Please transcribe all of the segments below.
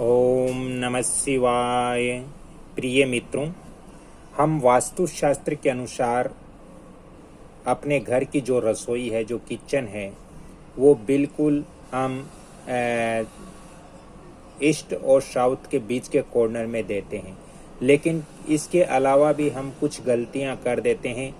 ओम नमः शिवाय। प्रिय मित्रों, हम वास्तुशास्त्र के अनुसार अपने घर की जो रसोई है, जो किचन है, वो बिल्कुल हम ईस्ट और साउथ के बीच के कॉर्नर में देते हैं। लेकिन इसके अलावा भी हम कुछ गलतियां कर देते हैं,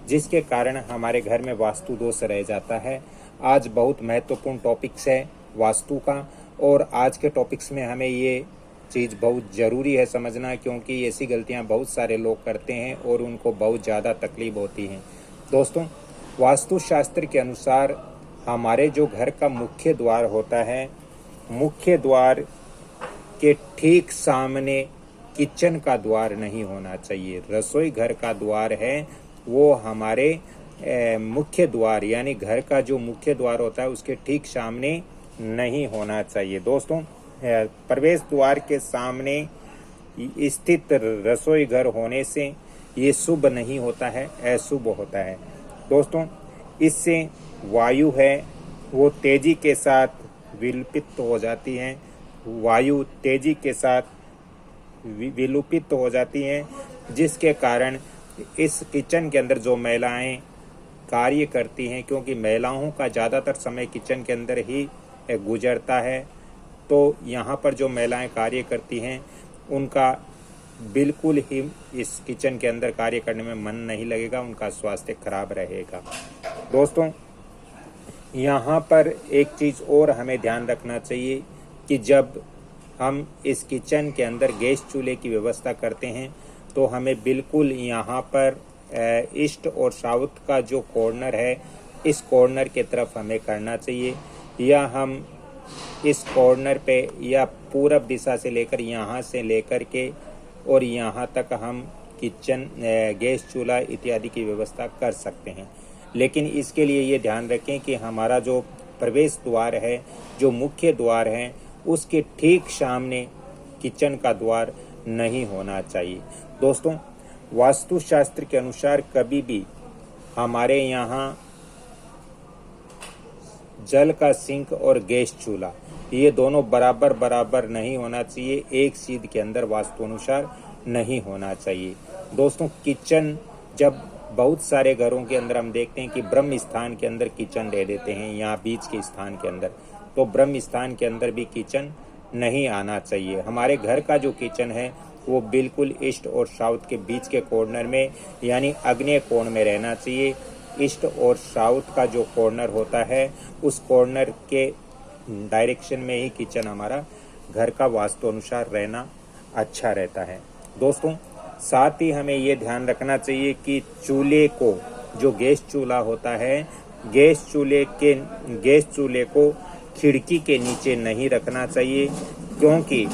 जिसके कारण हमारे घर में वास्तु दोष रह जाता है। आज बहुत महत्वपूर्ण टॉपिक्स है वास्तु का, और आज के टॉपिक्स में हमें ये चीज़ बहुत ज़रूरी है समझना, क्योंकि ऐसी गलतियां बहुत सारे लोग करते हैं और उनको बहुत ज़्यादा तकलीफ होती है। दोस्तों, वास्तुशास्त्र के अनुसार हमारे जो घर का मुख्य द्वार होता है, मुख्य द्वार के ठीक सामने किचन का द्वार नहीं होना चाहिए। रसोई घर का द्वार है वो हमारे मुख्य द्वार यानी घर का जो मुख्य द्वार होता है उसके ठीक सामने नहीं होना चाहिए। दोस्तों, प्रवेश द्वार के सामने स्थित रसोई घर होने से ये शुभ नहीं होता है, अशुभ होता है। दोस्तों, इससे वायु है वो तेजी के साथ विलुप्त हो जाती है। वायु तेजी के साथ विलुप्त हो जाती हैं, जिसके कारण इस किचन के अंदर जो महिलाएं कार्य करती हैं, क्योंकि महिलाओं का ज़्यादातर समय किचन के अंदर ही गुजरता है, तो यहाँ पर जो महिलाएं कार्य करती हैं उनका बिल्कुल ही इस किचन के अंदर कार्य करने में मन नहीं लगेगा, उनका स्वास्थ्य खराब रहेगा। दोस्तों, यहाँ पर एक चीज़ और हमें ध्यान रखना चाहिए कि जब हम इस किचन के अंदर गैस चूल्हे की व्यवस्था करते हैं तो हमें बिल्कुल यहाँ पर ईस्ट और साउथ का जो कॉर्नर है, इस कॉर्नर के तरफ हमें करना चाहिए, या हम इस कॉर्नर पे या पूरब दिशा से लेकर यहाँ से लेकर के और यहाँ तक हम किचन गैस चूल्हा इत्यादि की व्यवस्था कर सकते हैं। लेकिन इसके लिए ये ध्यान रखें कि हमारा जो प्रवेश द्वार है, जो मुख्य द्वार है, उसके ठीक सामने किचन का द्वार नहीं होना चाहिए। दोस्तों, वास्तुशास्त्र के अनुसार कभी भी हमारे यहाँ जल का सिंक और गैस चूल्हा ये दोनों बराबर नहीं होना चाहिए, एक सीध के अंदर वास्तु अनुसार नहीं होना चाहिए। दोस्तों, किचन जब बहुत सारे घरों के अंदर हम देखते हैं कि ब्रह्म स्थान के अंदर किचन दे देते हैं, यहाँ बीच के स्थान के अंदर, तो ब्रह्म स्थान के अंदर भी किचन नहीं आना चाहिए। हमारे घर का जो किचन है वो बिल्कुल ईस्ट और साउथ के बीच के कॉर्नर में यानी आग्नेय कोण में रहना चाहिए। ईस्ट और साउथ का जो कॉर्नर होता है उस कॉर्नर के डायरेक्शन में ही किचन हमारा घर का वास्तु अनुसार रहना अच्छा रहता है। दोस्तों, साथ ही हमें ये ध्यान रखना चाहिए कि चूल्हे को, जो गैस चूल्हा होता है, गैस चूल्हे को खिड़की के नीचे नहीं रखना चाहिए, क्योंकि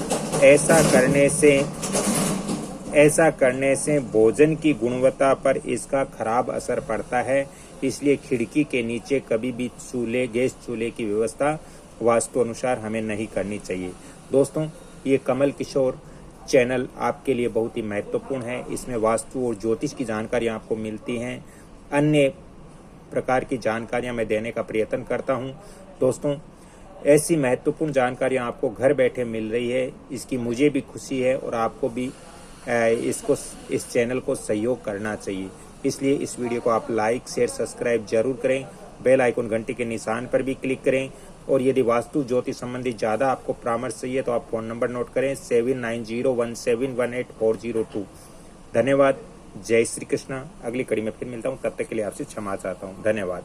ऐसा करने से भोजन की गुणवत्ता पर इसका खराब असर पड़ता है। इसलिए खिड़की के नीचे कभी भी गैस चूल्हे की व्यवस्था वास्तु अनुसार हमें नहीं करनी चाहिए। दोस्तों, ये कमल किशोर चैनल आपके लिए बहुत ही महत्वपूर्ण है। इसमें वास्तु और ज्योतिष की जानकारियाँ आपको मिलती हैं, अन्य प्रकार की जानकारियाँ मैं देने का प्रयत्न करता हूँ। दोस्तों, ऐसी महत्वपूर्ण जानकारियाँ आपको घर बैठे मिल रही है, इसकी मुझे भी खुशी है और आपको भी इस चैनल को सहयोग करना चाहिए। इसलिए इस वीडियो को आप लाइक, शेयर, सब्सक्राइब जरूर करें, बेल आइकन घंटी के निशान पर भी क्लिक करें। और यदि वास्तु ज्योतिष संबंधी ज़्यादा आपको परामर्श चाहिए तो आप फ़ोन नंबर नोट करें 7901718402। धन्यवाद। जय श्री कृष्णा। अगली कड़ी में फिर मिलता हूँ, तब तक के लिए आपसे क्षमा चाहता हूँ। धन्यवाद।